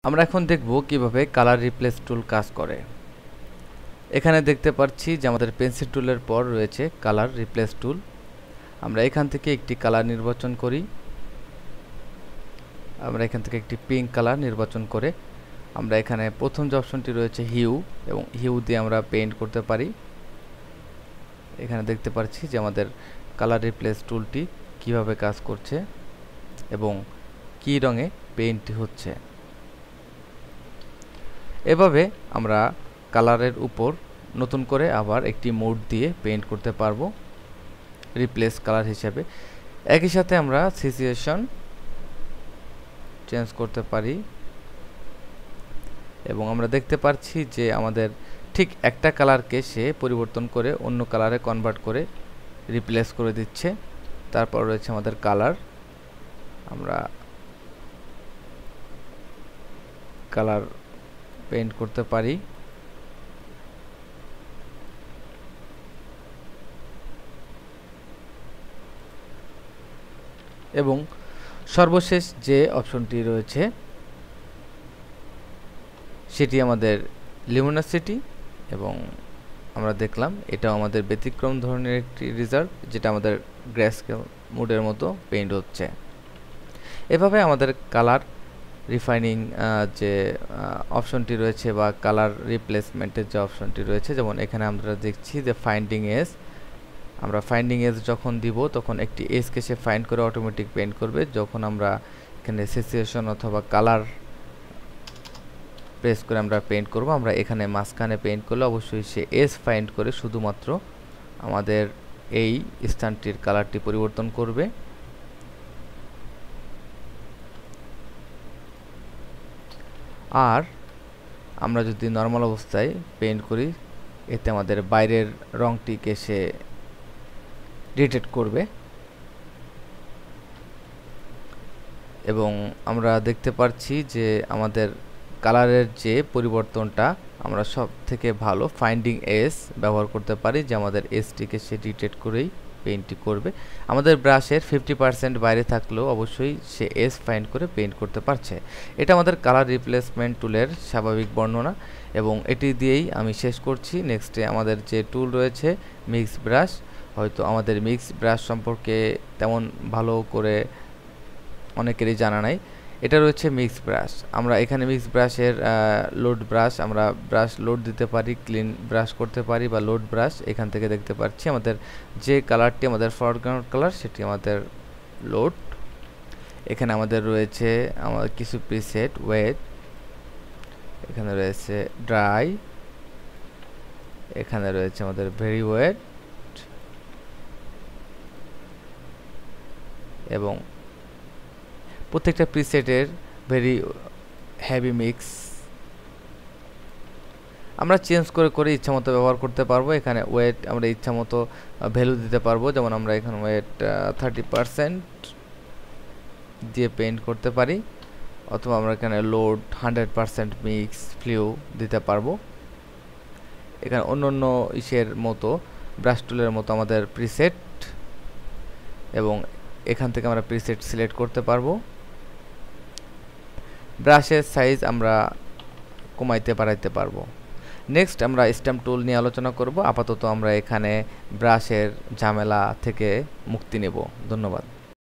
আমরা এখন দেখব কিভাবে কালার রিপ্লেস টুল কাজ করে। এখানে দেখতে পাচ্ছি যে আমাদের পেন্সিল টুলের পর রয়েছে কালার রিপ্লেস টুল। আমরা এখান থেকে একটি কালার নির্বাচন করি। আমরা এখান থেকে একটি পিঙ্ক কালার নির্বাচন করে আমরা এখানে প্রথম যে অপশনটি রয়েছে হিউ, এবং হিউ দিয়ে আমরা পেইন্ট করতে পারি। এখানে দেখতে পাচ্ছি যে আমাদের কালার রিপ্লেস টুলটি কিভাবে কাজ করছে এবং কী রঙে পেইন্ট হচ্ছে। এভাবে আমরা কালারের উপর নতুন করে আবার একটি মোড দিয়ে পেইন্ট করতে পারবো রিপ্লেস কালার হিসেবে। একই সাথে আমরা সিচুয়েশন চেঞ্জ করতে পারি এবং আমরা দেখতে পাচ্ছি যে আমাদের ঠিক একটা কালারকে সে পরিবর্তন করে অন্য কালারে কনভার্ট করে রিপ্লেস করে দিচ্ছে। তারপর রয়েছে আমাদের কালার, আমরা কালার পেইন্ট করতে পারি। এবং সর্বশেষ যে অপশনটি রয়েছে সেটি আমাদের লিউমিনাসিটি, এবং আমরা দেখলাম এটাও আমাদের ব্যতিক্রম ধরনের একটি রেজাল্ট, যেটা আমাদের গ্রেস্কেল মোডের মতো পেইন্ট হচ্ছে। এভাবে আমাদের কালার রিফাইনিং যে অপশনটি রয়েছে বা কালার রিপ্লেসমেন্টের যে অপশনটি রয়েছে, যেমন এখানে আমরা দেখছি যে ফাইন্ডিং এজ, আমরা ফাইন্ডিং এজ যখন দিব তখন একটি এজকে সে ফাইন্ড করে অটোমেটিক পেইন্ট করবে। যখন আমরা এখানে সিচুয়েশন অথবা কালার প্রেস করে আমরা পেইন্ট করব, আমরা এখানে মাঝখানে পেইন্ট করলে অবশ্যই সে এজ ফাইন্ড করে শুধুমাত্র আমাদের এই স্থানটির কালারটি পরিবর্তন করবে। আর আমরা যদি নর্মাল অবস্থায় পেইন্ট করি, এতে আমাদের বাইরের রংটিকে সে ডিটেক্ট করবে। এবং আমরা দেখতে পাচ্ছি যে আমাদের কালারের যে পরিবর্তনটা আমরা সব থেকে ভালো ফাইন্ডিং এজ ব্যবহার করতে পারি, যে আমাদের এজটিকে সে ডিটেক্ট করেই পেইন্টটি করবে। আমাদের ব্রাশের 50% বাইরে থাকলেও অবশ্যই সে এজ ফাইন্ড করে পেইন্ট করতে পারছে। এটা আমাদের কালার রিপ্লেসমেন্ট টুলের স্বাভাবিক বর্ণনা, এবং এটি দিয়েই আমি শেষ করছি। নেক্সটে আমাদের যে টুল রয়েছে মিক্স ব্রাশ, হয়তো আমাদের মিক্স ব্রাশ সম্পর্কে তেমন ভালো করে অনেকেরই জানা নাই। এটা রয়েছে মিক্স ব্রাশ। আমরা এখানে মিক্স ব্রাশের লোড ব্রাশ, আমরা ব্রাশ লোড দিতে পারি, ক্লিন ব্রাশ করতে পারি বা লোড ব্রাশ। এখান থেকে দেখতে পাচ্ছি আমাদের যে কালারটি আমাদের ফরগ্রাউন্ড কালার সেটি আমাদের লোড। এখানে আমাদের রয়েছে আমাদের কিছু প্রিসেট, ওয়েট, এখানে রয়েছে ড্রাই, এখানে রয়েছে আমাদের ভেরি ওয়েট, এবং প্রত্যেকটা প্রিসেটের ভেরি হেভি মিক্স আমরা চেঞ্জ করে করে ইচ্ছামতো ব্যবহার করতে পারবো। এখানে ওয়েট আমরা ইচ্ছামতো ভ্যালু দিতে পারবো, যেমন আমরা এখানে ওয়েট 30% দিয়ে পেইন্ট করতে পারি, অথবা আমরা এখানে লোড 100% মিক্স ফ্লিউ দিতে পারবো। এখানে অন্য অন্য ইসের মতো ব্রাশ টুলের মতো আমাদের প্রিসেট, এবং এখান থেকে আমরা প্রিসেট সিলেক্ট করতে পারবো। ব্রাশের সাইজ আমরা কমাইতে বাড়াইতে পারবো। নেক্সট আমরা স্ট্যাম্প টুল নিয়ে আলোচনা করব। আপাতত আমরা এখানে ব্রাশের ঝামেলা থেকে মুক্তি নেব। ধন্যবাদ।